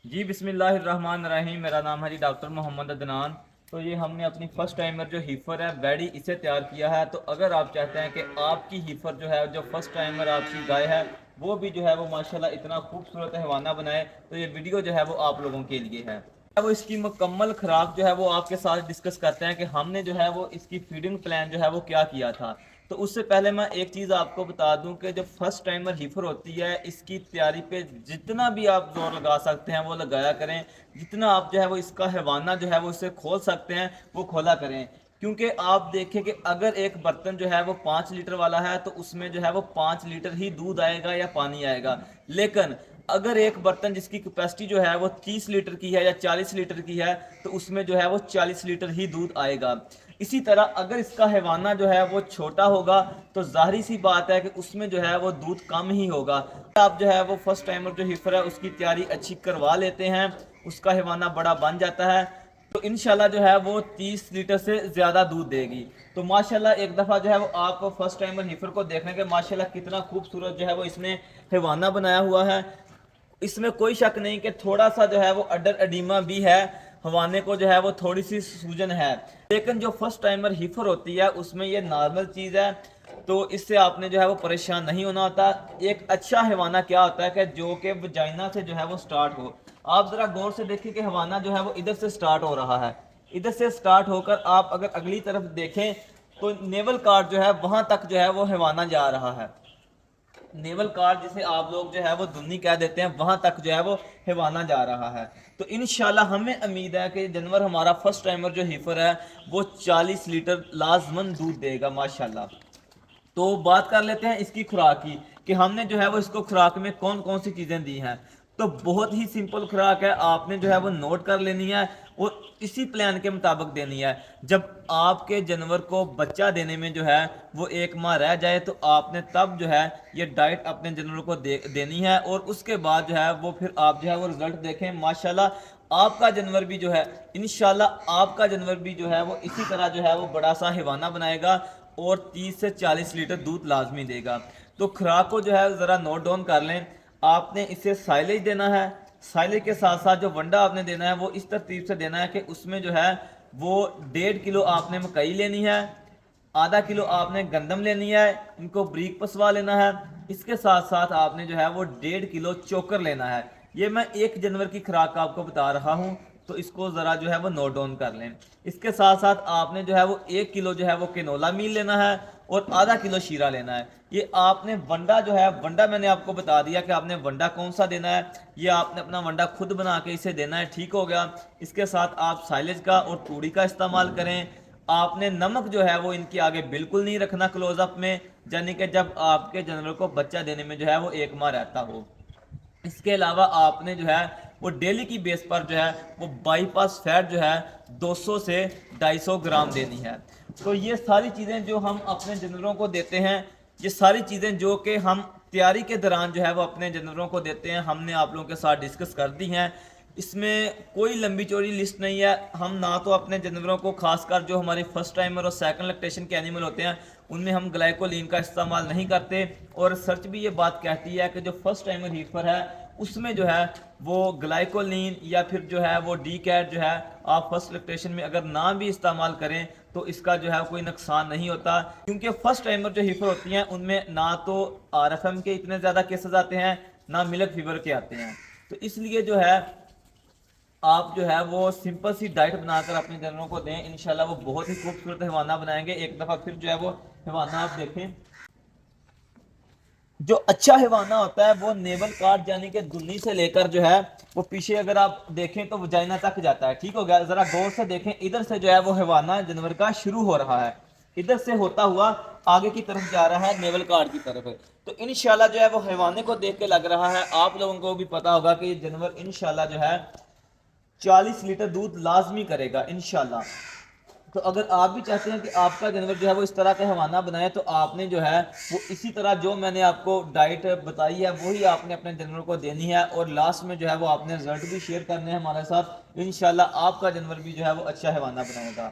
جی بسم اللہ الرحمن الرحیم، میرا نام ہے جی ڈاکٹر محمد عدنان۔ تو یہ ہم نے اپنی فرسٹ ٹائمر جو ہیفر ہے بیڈی اسے تیار کیا ہے۔ تو اگر آپ چاہتے ہیں کہ آپ کی ہیفر جو ہے جو فرسٹ ٹائمر آپ کی گائے ہے وہ بھی جو ہے وہ ماشاءاللہ اتنا خوبصورت حیوانہ بنائے، تو یہ ویڈیو جو ہے وہ آپ لوگوں کے لیے ہے۔ وہ اس کی مکمل خوراک جو ہے وہ آپ کے ساتھ ڈسکس کرتے ہیں کہ ہم نے جو ہے وہ اس کی فیڈنگ پلان جو ہے وہ کیا کیا تھا۔ تو اس سے پہلے میں ایک چیز آپ کو بتا دوں کہ جو فرسٹ ٹائمر ہیفر ہوتی ہے اس کی تیاری پہ جتنا بھی آپ زور لگا سکتے ہیں وہ لگایا کریں، جتنا آپ جو ہے وہ اس کا حیوانہ جو ہے وہ اسے کھول سکتے ہیں وہ کھولا کریں، کیونکہ آپ دیکھیں کہ اگر ایک برتن جو ہے وہ 5 لیٹر والا ہے تو اس میں جو ہے وہ 5 لیٹر ہی دودھ آئے گا یا پانی آئے گا، لیکن اگر ایک برتن جس کی کیپیسٹی جو ہے وہ 30 لیٹر کی ہے یا 40 لیٹر کی ہے تو اس میں جو ہے وہ 40 لیٹر ہی دودھ آئے گا۔ اسی طرح اگر اس کا حیوانہ جو ہے وہ چھوٹا ہوگا تو ظاہری سی بات ہے کہ اس میں جو ہے وہ دودھ کم ہی ہوگا۔ آپ جو ہے وہ فرسٹ ٹائمر جو ہیفر ہے اس کی تیاری اچھی کروا لیتے ہیں، اس کا حیوانہ بڑا بن جاتا ہے تو انشاءاللہ جو ہے وہ 30 لیٹر سے زیادہ دودھ دے گی۔ تو ماشاءاللہ ایک دفعہ جو ہے وہ آپ فرسٹ ٹائمر ہیفر کو دیکھیں کہ ماشاءاللہ کتنا خوبصورت جو ہے وہ اس نے حیوانہ بنایا ہوا ہے۔ اس میں کوئی شک نہیں کہ تھوڑا سا جو ہے وہ اڈر اڈیمہ بھی ہے، حوانے کو جو ہے وہ تھوڑی سی سوجن ہے، لیکن جو فرسٹ ٹائمر ہیفر ہوتی ہے اس میں یہ نارمل چیز ہے، تو اس سے آپ نے جو ہے وہ پریشان نہیں ہونا ہوتا۔ ایک اچھا حیوانہ کیا ہوتا ہے کہ جو کہ وجائنا سے جو ہے وہ سٹارٹ ہو۔ آپ ذرا غور سے دیکھیں کہ حیوانہ جو ہے وہ ادھر سے سٹارٹ ہو رہا ہے، ادھر سے سٹارٹ ہو کر آپ اگر اگلی طرف دیکھیں تو نیول کارڈ جو ہے وہاں تک جو ہے وہ حیوانہ جا رہا ہے۔ نیول کارڈ جسے آپ لوگ جو ہے وہ دنی کہہ دیتے ہیں وہاں تک جو ہے وہ حیوانہ جا رہا ہے۔ تو انشاءاللہ ہمیں امید ہے کہ جانور ہمارا فرسٹ ٹائمر جو ہیفر ہے وہ 40 لیٹر لازماً دودھ دے گا ماشاءاللہ۔ تو بات کر لیتے ہیں اس کی خوراک کی کہ ہم نے جو ہے وہ اس کو خوراک میں کون کون سی چیزیں دی ہیں۔ تو بہت ہی سمپل خوراک ہے، آپ نے جو ہے وہ نوٹ کر لینی ہے اور اسی پلان کے مطابق دینی ہے۔ جب آپ کے جانور کو بچہ دینے میں جو ہے وہ 1 ماہ رہ جائے تو آپ نے تب جو ہے یہ ڈائٹ اپنے جانور کو دینی ہے، اور اس کے بعد جو ہے وہ پھر آپ جو ہے وہ رزلٹ دیکھیں ماشاءاللہ آپ کا جانور بھی جو ہے انشاءاللہ آپ کا جانور بھی جو ہے وہ اسی طرح جو ہے وہ بڑا سا حیوانہ بنائے گا اور 30 سے 40 لیٹر دودھ لازمی دے گا۔ تو خوراک کو جو ہے ذرا نوٹ ڈاؤن کر لیں۔ آپ نے اسے سائلیج دینا ہے، سائلیج کے ساتھ ساتھ جو ونڈا آپ نے دینا ہے وہ اس ترتیب سے دینا ہے کہ اس میں جو ہے وہ 1.5 کلو آپ نے مکئی لینی ہے، ½ کلو آپ نے گندم لینی ہے، ان کو بریک پسوا لینا ہے، اس کے ساتھ ساتھ آپ نے جو ہے وہ 1.5 کلو چوکر لینا ہے۔ یہ میں ایک جانور کی خوراک آپ کو بتا رہا ہوں تو اس کو ذرا جو ہے وہ نوٹ ڈاؤن کر لیں۔ اس کے ساتھ ساتھ آپ نے جو ہے وہ 1 کلو جو ہے وہ کنولا میل لینا ہے اور ½ کلو شیرہ لینا ہے۔ یہ آپ نے ونڈا جو ہے ونڈا میں نے آپ کو بتا دیا کہ آپ نے ونڈا کون سا دینا ہے، یہ آپ نے اپنا ونڈا خود بنا کے اسے دینا ہے، ٹھیک ہو گیا۔ اس کے ساتھ آپ سائلیج کا اور توڑی کا استعمال کریں۔ آپ نے نمک جو ہے وہ ان کے آگے بالکل نہیں رکھنا کلوز اپ میں، یعنی کہ جب آپ کے جانور کو بچہ دینے میں جو ہے وہ 1 ماہ رہتا ہو۔ اس کے علاوہ آپ نے جو ہے وہ ڈیلی کی بیس پر جو ہے وہ بائی پاس فیٹ جو ہے 200 سے 250 گرام دینی ہے۔ تو یہ ساری چیزیں جو ہم اپنے جانوروں کو دیتے ہیں، یہ ساری چیزیں جو کہ ہم تیاری کے دوران جو ہے وہ اپنے جانوروں کو دیتے ہیں، ہم نے آپ لوگوں کے ساتھ ڈسکس کر دی ہیں۔ اس میں کوئی لمبی چوڑی لسٹ نہیں ہے۔ ہم نہ تو اپنے جانوروں کو خاص کر جو ہمارے فرسٹ ٹائمر اور سیکنڈ لیکٹیشن کے اینیمل ہوتے ہیں ان میں ہم گلائکولین کا استعمال نہیں کرتے، اور سرچ بھی یہ بات کہتی ہے کہ جو فرسٹ ٹائمر ہیفر ہے اس میں جو ہے وہ گلائکولین یا پھر جو ہے وہ ڈی کیٹ جو ہے آپ فرسٹ لیکٹیشن میں اگر نہ بھی استعمال کریں تو اس کا جو ہے کوئی نقصان نہیں ہوتا، کیونکہ فرسٹ ٹائمر جو ہیفر ہوتی ہیں ان میں نہ تو RFM کے اتنے زیادہ کیسز آتے ہیں نہ ملک فیور کے آتے ہیں۔ تو اس لیے جو ہے آپ جو ہے وہ سمپل سی ڈائٹ بنا کر اپنے جانوروں کو دیں، انشاءاللہ وہ بہت ہی خوبصورت حیوانہ بنائیں گے۔ ایک دفعہ پھر جو ہے وہ حیوانہ آپ دیکھیں، جو اچھا حیوانہ ہوتا ہے وہ نیول کارڈ یعنی کہ دنی سے لے کر جو ہے وہ پیچھے اگر آپ دیکھیں تو وجائنا تک جاتا ہے، ٹھیک ہو گیا۔ ذرا غور سے دیکھیں، ادھر سے جو ہے وہ حیوانہ جانور کا شروع ہو رہا ہے، ادھر سے ہوتا ہوا آگے کی طرف جا رہا ہے نیول کارڈ کی طرف۔ تو انشاءاللہ جو ہے وہ حیوانے کو دیکھ کے لگ رہا ہے آپ لوگوں کو بھی پتا ہوگا کہ یہ جانور انشاءاللہ جو ہے 40 لیٹر دودھ لازمی کرے گا انشاءاللہ۔ تو اگر آپ بھی چاہتے ہیں کہ آپ کا جانور جو ہے وہ اس طرح کا حیوانہ بنائے تو آپ نے جو ہے وہ اسی طرح جو میں نے آپ کو ڈائٹ بتائی ہے وہی آپ نے اپنے جانور کو دینی ہے، اور لاسٹ میں جو ہے وہ آپ نے رزلٹ بھی شیئر کرنے ہیں ہمارے ساتھ، انشاءاللہ آپ کا جانور بھی جو ہے وہ اچھا حیوانہ بنائے گا۔